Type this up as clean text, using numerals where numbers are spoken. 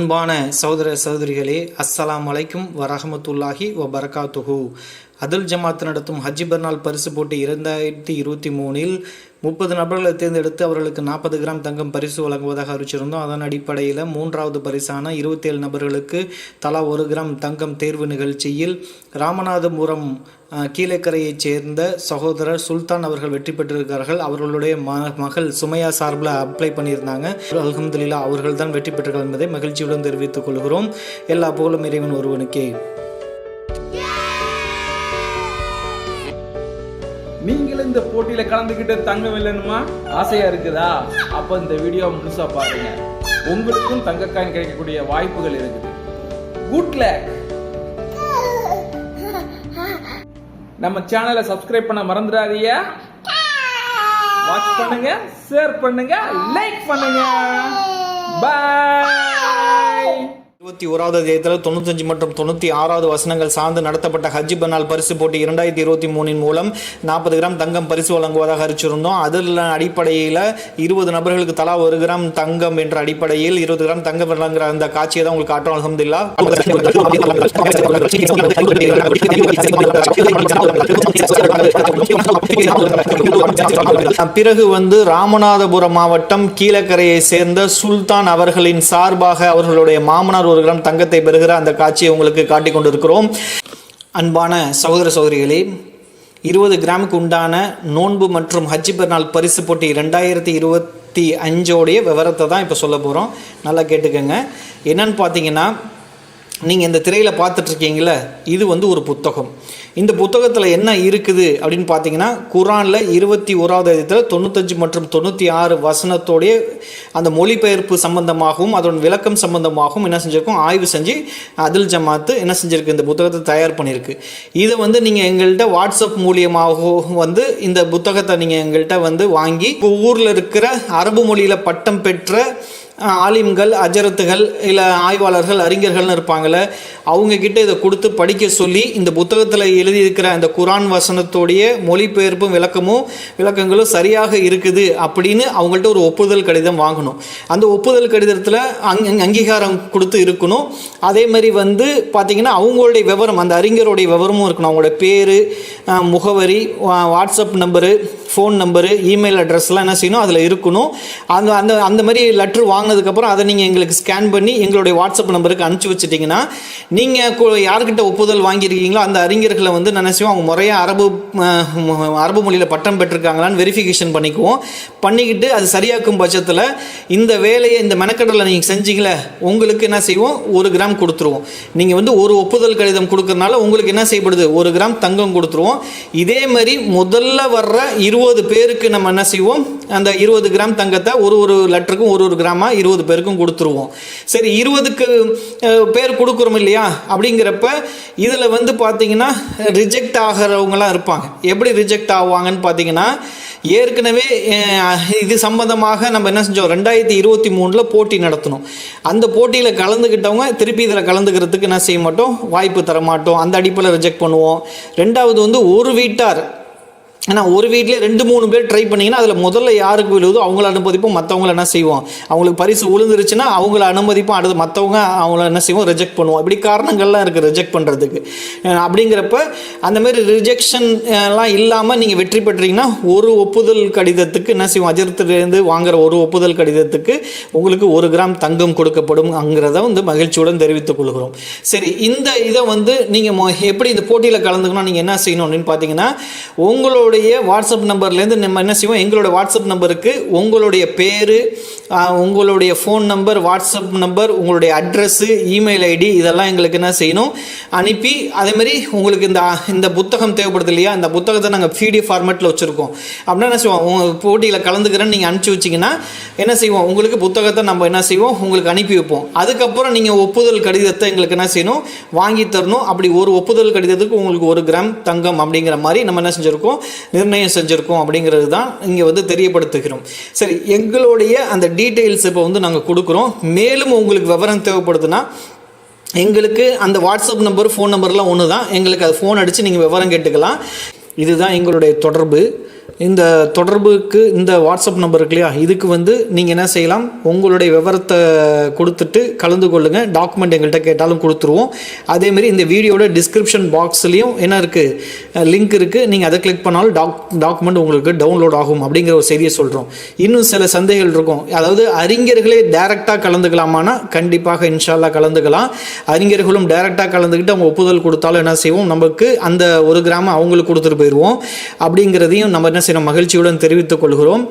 அன்பான சகோதர சகோதரிகளே, அஸ்ஸலாமு அலைக்கும் வரஹமத்துல்லாஹி வபரகாத்துஹு. அதுல் ஜமாத் நடத்தும் ஹஜ் பெருநாள் பரிசு போட்டி 2023இல் 30 நபர்களை தேர்ந்தெடுத்து அவர்களுக்கு 40 கிராம் தங்கம் பரிசு வழங்குவதாக அறிவிச்சிருந்தோம். அதன் அடிப்படையில் 3வது பரிசான 27 நபர்களுக்கு தலா 1 கிராம் தங்கம் தேர்வு நிகழ்ச்சியில் ராமநாதபுரம் கீழக்கரையைச் சேர்ந்த சகோதரர் சுல்தான் அவர்கள் வெற்றி பெற்றிருக்கிறார்கள். அவர்களுடைய மகள் சுமையா சார்பில் அப்ளை பண்ணியிருந்தாங்க. அல்ஹம்துலில்லாஹ் அவர்கள் தான் வெற்றி பெற்றார்கள் என்பதை மகிழ்ச்சியுடன் தெரிவித்துக் கொள்கிறோம். எல்லா புகழும் இறைவன் ஒருவனுக்கே. நீங்களும் இந்த போட்டியில கலந்துக்கிட்டு தங்கம் இல்லைன்னுமா ஆசையா இருக்குதா? அப்ப இந்த வீடியோ முழுசா பாருங்க. உங்களுக்கும் தங்க காயின் கிடைக்கக்கூடிய வாய்ப்புகள் இருக்குது. Good luck. நம்ம சேனலை சப்ஸ்கிரைப் பண்ண மறந்துடாதீங்க. வாட்ச் பண்ணுங்க, ஷேர் பண்ணுங்க, லைக் பண்ணுங்க. பை. 21வது அத்தியாயத்தில் 95 மற்றும் 96வது வசனங்கள் சார்ந்து நடத்தப்பட்ட ஹஜ் பெருநாள் பரிசு போட்டி 2023 மூலம் 40 கிராம் தங்கம் பரிசு வழங்குவதாக அறிவிச்சிருந்தோம். அதில் அடிப்படையில் 20 நபர்களுக்கு தலா 1 கிராம் தங்கம் என்ற அடிப்படையில் 20 கிராம் தங்கம் வழங்குற அந்த காட்சியை தான் உங்களுக்கு காட்டுறோம். அல்ஹம்துலில்லாஹ். பிறகு ராமநாதபுரம் மாவட்டம் கீழக்கரையை சேர்ந்த சுல்தான் அவர்களின் சார்பாக அவர்களுடைய மாமனார் 1 கிராம் தங்கத்தை பெறுகிற அந்த காட்சியை உங்களுக்கு காட்டிக் கொண்டிருக்கிறோம். அன்பான சகோதர சகோதரிகளே, 20 கிராமுக்கு உண்டான நோன்பு மற்றும் ஹஜ் பெருநாள் பரிசு போட்டி 2025 விவரத்தை தான் இப்போ சொல்ல போகிறோம். நல்லா கேட்டுக்கோங்க. என்னன்னு பார்த்தீங்கன்னா, நீங்கள் இந்த திரையில் பார்த்துட்ருக்கீங்கள, இது ஒரு புத்தகம். இந்த புத்தகத்தில் என்ன இருக்குது அப்படின்னு பார்த்தீங்கன்னா, குரானில் 21வது அத்தியாயத்தில் 95 மற்றும் 96 வசனத்தோடைய அந்த மொழிபெயர்ப்பு சம்பந்தமாகவும் அதோட விளக்கம் சம்பந்தமாகவும் என்ன செஞ்சுருக்கோம், ஆய்வு செஞ்சு அதுல் ஜமாத்து என்ன செஞ்சுருக்கு, இந்த புத்தகத்தை தயார் பண்ணியிருக்கு. இதை நீங்கள் எங்கள்கிட்ட வாட்ஸ்அப் மூலியமாகவும் இந்த புத்தகத்தை நீங்கள் எங்கள்கிட்ட வாங்கி ஊரில் இருக்கிற அரபு மொழியில் பட்டம் பெற்ற ஆலிம்கள், அஜரத்துகள், இல்லை ஆய்வாளர்கள், அறிஞர்கள்னு இருப்பாங்கள்ல, அவங்கக்கிட்ட இதை கொடுத்து படிக்க சொல்லி இந்த புத்தகத்தில் எழுதியிருக்கிற அந்த குரான் வசனத்தோடைய மொழிபெயர்ப்பும் விளக்கங்களும் சரியாக இருக்குது அப்படின்னு அவங்கள்ட்ட ஒரு ஒப்புதல் கடிதம் வாங்கணும். அந்த ஒப்புதல் கடிதத்தில் அங்கீகாரம் கொடுத்து இருக்கணும். அதே மாதிரி பார்த்திங்கன்னா அவங்களுடைய விவரம், அந்த அறிஞருடைய விவரமும் இருக்கணும். அவங்களோட பேர், முகவரி, WhatsApp number, phone number, email அட்ரஸ்லாம் என்ன செய்யணும், அதில் இருக்கணும். அந்த மாதிரி லெட்ரு வாங்கினதுக்கப்புறம் அதை நீங்கள் எங்களுக்கு ஸ்கேன் பண்ணி எங்களுடைய வாட்ஸ்அப் நம்பருக்கு அனுப்பிச்சி வச்சுட்டிங்கன்னா, நீங்கள் யார்கிட்ட ஒப்புதல் வாங்கியிருக்கீங்களோ அந்த அறிஞர்களை நினைச்சுவோம் அவங்க முறையாக அரபு மொழியில் பட்டம் பெற்றிருக்காங்களான்னு வெரிஃபிகேஷன் பண்ணிக்குவோம். பண்ணிக்கிட்டு அது சரியாக்கும் பட்சத்தில் இந்த வேலையை, இந்த மெனக்கடலை நீங்கள் செஞ்சீங்களே, உங்களுக்கு என்ன செய்வோம், 1 கிராம் கொடுத்துருவோம். நீங்கள் ஒரு ஒப்புதல் கடிதம் கொடுக்கறதுனால உங்களுக்கு என்ன செய்யப்படுது, 1 கிராம் தங்கம் கொடுத்துருவோம். இதே மாதிரி முதல்ல வர்ற 20 பேருக்கு நம்ம என்ன செய்வோம், அந்த 20 கிராம் தங்கத்தை ஒரு லெட்டருக்கும் 1 கிராமா 20 பேருக்கும் கொடுத்துருவோம். சரி, 20க்கு பேர் கொடுக்குறோம் இல்லையா, அப்படிங்கிறப்ப இதில் பார்த்தீங்கன்னா ரிஜெக்ட் ஆகிறவங்களாம் இருப்பாங்க. எப்படி ரிஜெக்ட் ஆவாங்கன்னு பார்த்தீங்கன்னா, ஏற்கனவே இது சம்பந்தமாக நம்ம என்ன செஞ்சோம், 2023 போட்டி நடத்தணும். அந்த போட்டியில் கலந்துக்கிட்டவங்க திருப்பி இதில் கலந்துக்கிறதுக்கு என்ன செய்ய மாட்டோம், வாய்ப்பு தர மாட்டோம். அந்த அடிப்படையில் ரிஜெக்ட் பண்ணுவோம். ரெண்டாவது ஒரு வீட்டார், ஏன்னா ஒரு வீட்டிலே 2-3 பேர் ட்ரை பண்ணிங்கன்னா அதில் முதல்ல யாருக்கு விழுதோ அவங்கள அனுமதிப்போம். மற்றவங்கள என்ன செய்வோம், அவங்களுக்கு பரிசு விழுந்துருச்சுன்னா அவங்கள அனுமதிப்போம். அடுத்து மற்றவங்க அவங்கள என்ன செய்வோம், ரிஜெக்ட் பண்ணுவோம். இப்படி காரணங்கள்லாம் இருக்குது ரிஜெக்ட் பண்ணுறதுக்கு. அப்படிங்கிறப்ப அந்த மாதிரி ரிஜெக்ஷன் எல்லாம் இல்லாமல் நீங்கள் வெற்றி பெற்றீங்கன்னா ஒரு ஒப்புதல் கடிதத்துக்கு என்ன செய்வோம், அஜரத்துலேருந்து வாங்குகிற ஒரு ஒப்புதல் கடிதத்துக்கு உங்களுக்கு 1 கிராம் தங்கம் கொடுக்கப்படும் அங்கிறத மகிழ்ச்சியுடன் தெரிவித்துக் கொள்கிறோம். சரி, இந்த இதை நீங்கள் எப்படி இந்த போட்டியில் கலந்துக்கணும், நீங்கள் என்ன செய்யணும் அப்படின்னு பார்த்தீங்கன்னா, உங்களோட வாட்ஸ்அப் நம்பர்லேருந்து நம்ம என்ன செய்வோம், எங்களுடைய வாட்ஸ்அப் நம்பருக்கு உங்களுடைய பேர், உங்களுடைய ஃபோன் நம்பர், வாட்ஸ்அப் நம்பர், உங்களுடைய அட்ரஸ்ஸு, இமெயில் ஐடி இதெல்லாம் எங்களுக்கு என்ன செய்யணும், அனுப்பி அதேமாதிரி உங்களுக்கு இந்த புத்தகம் தேவைப்படுது இல்லையா, இந்த புத்தகத்தை நாங்கள் PDF ஃபார்மேட்டில் வச்சுருக்கோம். அப்படின்னா என்ன செய்வோம், உங்கள் போட்டியில் கலந்துக்கிறேன்னு நீங்கள் அனுப்பிச்சி வச்சிங்கன்னா என்ன செய்வோம், உங்களுக்கு புத்தகத்தை நம்ம என்ன செய்வோம், உங்களுக்கு அனுப்பி வைப்போம். அதுக்கப்புறம் நீங்கள் ஒப்புதல் கடிதத்தை எங்களுக்கு என்ன செய்யணும், வாங்கி தரணும். அப்படி ஒரு ஒப்புதல் கடிதத்துக்கு உங்களுக்கு 1 கிராம் தங்கம் அப்படிங்கிற மாதிரி நம்ம என்ன செஞ்சுருக்கோம், நிர்ணயம் செஞ்சுருக்கோம். அப்படிங்கிறது தான் இங்கே தெரியப்படுத்துகிறோம். சரி, எங்களுடைய அந்த டீட்டெயில்ஸ் இப்போ நாங்கள் கொடுக்குறோம். மேலும் உங்களுக்கு விவரம் தேவைப்படுதுன்னா எங்களுக்கு அந்த வாட்ஸ்அப் நம்பர், ஃபோன் நம்பர்லாம் ஒன்று தான். எங்களுக்கு அது ஃபோன் அடித்து நீங்கள் விவரம் கேட்டுக்கலாம். இதுதான் எங்களுடைய தொடர்பு. இந்த தொடர்புக்கு இந்த வாட்ஸ்அப் நம்பர் இருக்கு இல்லையா, இதுக்கு வந்து நீங்கள் என்ன செய்யலாம், உங்களுடைய விவரத்தை கொடுத்துட்டு கலந்து கொள்ளுங்கள். டாக்குமெண்ட் எங்கள்கிட்ட கேட்டாலும் கொடுத்துருவோம். அதேமாரி இந்த வீடியோட டிஸ்கிரிப்ஷன் பாக்ஸ்லேயும் என்ன இருக்குது, லிங்க் இருக்குது. நீங்கள் அதை கிளிக் பண்ணாலும் டாக்குமெண்ட் உங்களுக்கு டவுன்லோட் ஆகும் அப்படிங்கிற ஒரு செய்தியை சொல்கிறோம். இன்னும் சில சந்தேகங்கள் இருக்கும். அதாவது அறிஞர்களே டைரெக்டாக கலந்துக்கலாமானா கண்டிப்பாக இன்ஷால்லா கலந்துக்கலாம். அறிஞர்களும் டைரெக்டாக கலந்துக்கிட்டு அவங்க ஒப்புதல் கொடுத்தாலும் என்ன செய்வோம், நமக்கு அந்த 1 கிராம் அவங்களுக்கு கொடுத்துட்டு போயிடுவோம். அப்படிங்கிறதையும் நம்ம என்ன செய்யணும், மகிழ்ச்சியுடன் தெரிவித்துக் கொள்கிறோம்.